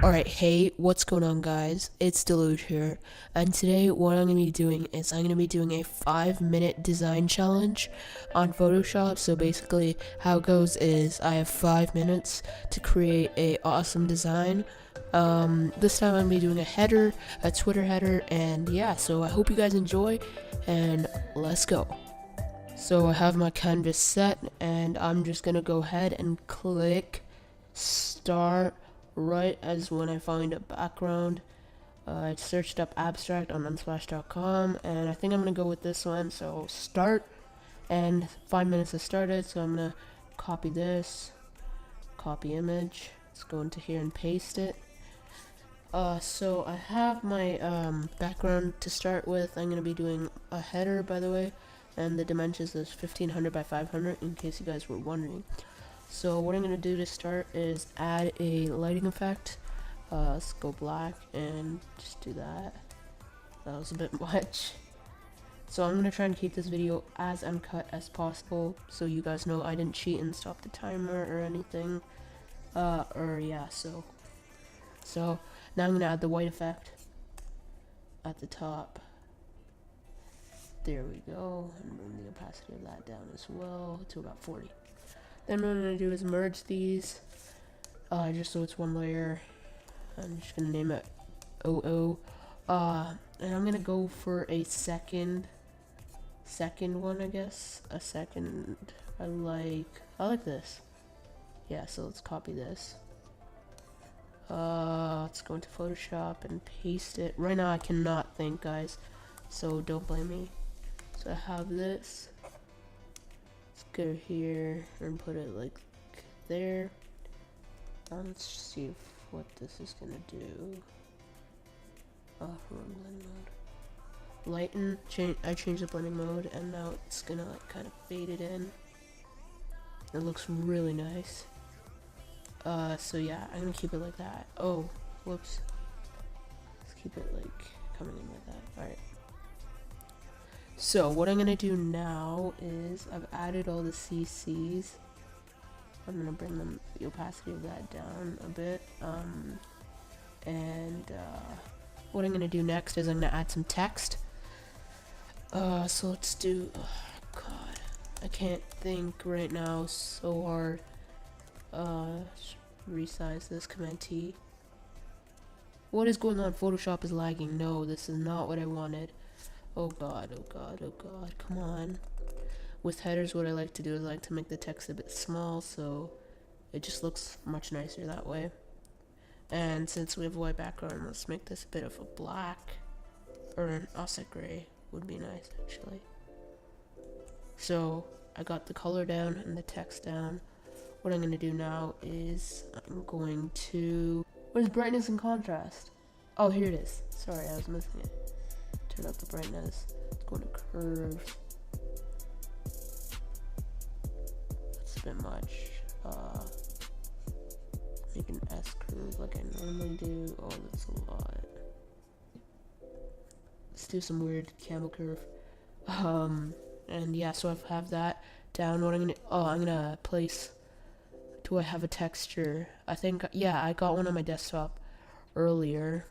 Alright, hey, what's going on guys? It's Deluge here, and today what I'm going to be doing is I'm going to be doing a 5-minute design challenge on Photoshop. So basically how it goes is I have 5 minutes to create a awesome design. This time I'm going to be doing a header, a Twitter header, and yeah, so I hope you guys enjoy, and let's go. So I have my canvas set, and I'm just going to go ahead and click start right as when I find a background. I searched up abstract on unsplash.com, and I think I'm gonna go with this one. So start, and 5 minutes has started, so I'm gonna copy this, copy image, let's go into here and paste it. So I have my background to start with. I'm gonna be doing a header, by the way, and the dimensions is 1500 by 500 in case you guys were wondering. So what I'm going to do to start is add a lighting effect. Let's go black and just do that. That was a bit much. So I'm going to try and keep this video as uncut as possible, so you guys know I didn't cheat and stop the timer or anything. So now I'm going to add the white effect at the top. There we go, and bring the opacity of that down as well to about 40. Then what I'm going to do is merge these, just so it's one layer. I'm just going to name it OO. And I'm going to go for a second one, I guess. A second, I like this. Yeah, so let's copy this. Let's go into Photoshop and paste it. Right now I cannot think, guys, so don't blame me. So I have this. Let's go here and put it like there. Let's see what this is gonna do. Wrong blending mode. Lighten. I changed the blending mode, and now it's gonna like kind of fade it in. It looks really nice. So yeah, I'm gonna keep it like that. Oh, whoops. Let's keep it like coming in like that. All right. So what I'm gonna do now is I've added all the CCs. I'm gonna bring the opacity of that down a bit. What I'm gonna do next is I'm gonna add some text. So let's do. Oh God, I can't think right now. So hard. Resize this. Command T. What is going on? Photoshop is lagging. No, this is not what I wanted. Oh god, oh god, oh god, come on. With headers, what I like to do is I like to make the text a bit small, so it just looks much nicer that way. And since we have a white background, let's make this a bit of a black, or an offset gray would be nice, actually. So I got the color down and the text down. What I'm going to do now is I'm going to... Where's brightness and contrast? Oh, here it is. Sorry, I was missing it. Turn up the brightness. Let's go to curves. That's a bit much. Make an S curve like I normally do. Oh, that's a lot. Let's do some weird camel curve. And yeah, so I have that down. What I'm gonna place. Do I have a texture? I think, yeah, I got one on my desktop earlier.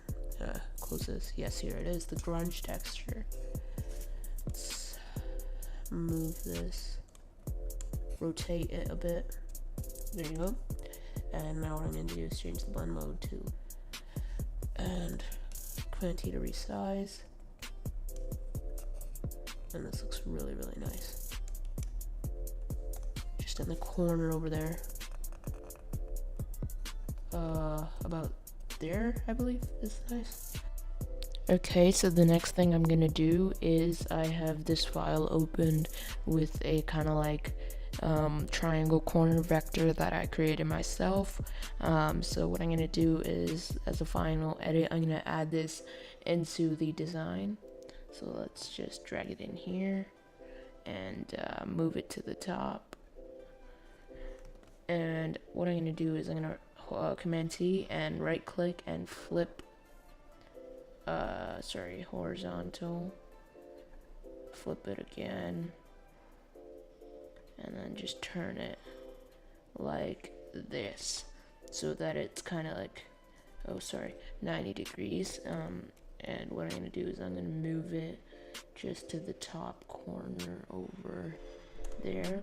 Close this. Yes, here it is, the grunge texture. Let's move this, rotate it a bit. There you go. And now what I'm going to do is change the blend mode to, and Command T to resize. And this looks really, really nice. Just in the corner over there. About there, I believe, is nice. Okay, so the next thing I'm gonna do is I have this file opened with a kind of like triangle corner vector that I created myself. So what I'm gonna do is, as a final edit, I'm gonna add this into the design. So let's just drag it in here and move it to the top. And what I'm gonna do is I'm gonna Command T and right click and flip horizontal, flip it again, and then just turn it like this so that it's kind of like 90 degrees. And what I'm going to do is I'm going to move it just to the top corner over there.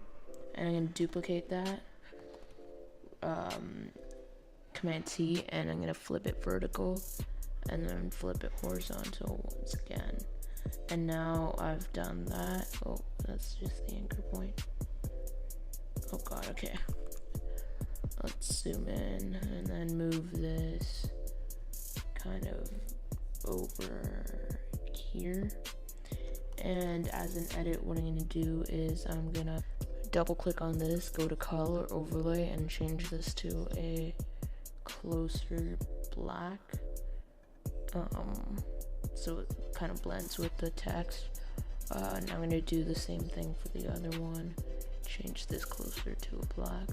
And I'm going to duplicate that. Command T, and I'm going to flip it vertical. And then flip it horizontal once again. And now I've done that. Oh, that's just the anchor point. Oh god, okay. Let's zoom in and then move this kind of over here. And as an edit, what I'm gonna do is I'm gonna double click on this, go to color overlay, and change this to a closer black. So it kind of blends with the text. And I'm gonna do the same thing for the other one. Change this closer to a black.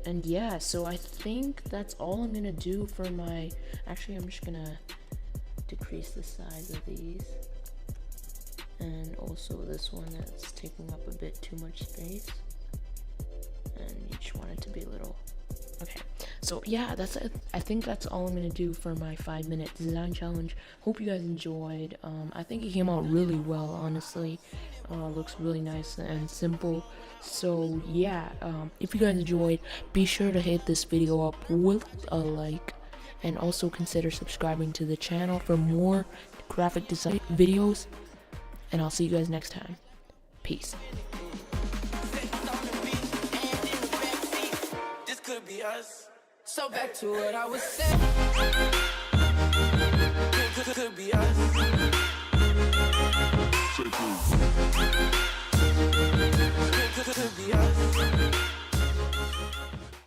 And yeah, so I think that's all I'm gonna do for my, actually I'm just gonna decrease the size of these. And also this one that's taking up a bit too much space. And you just want it to be a little, okay. So yeah, that's it. I think that's all I'm gonna do for my 5-minute design challenge. Hope you guys enjoyed. I think it came out really well, honestly. Looks really nice and simple. So yeah, if you guys enjoyed, be sure to hit this video up with a like, and also consider subscribing to the channel for more graphic design videos. And I'll see you guys next time. Peace. This could be us. So back to what I was saying. Could be us.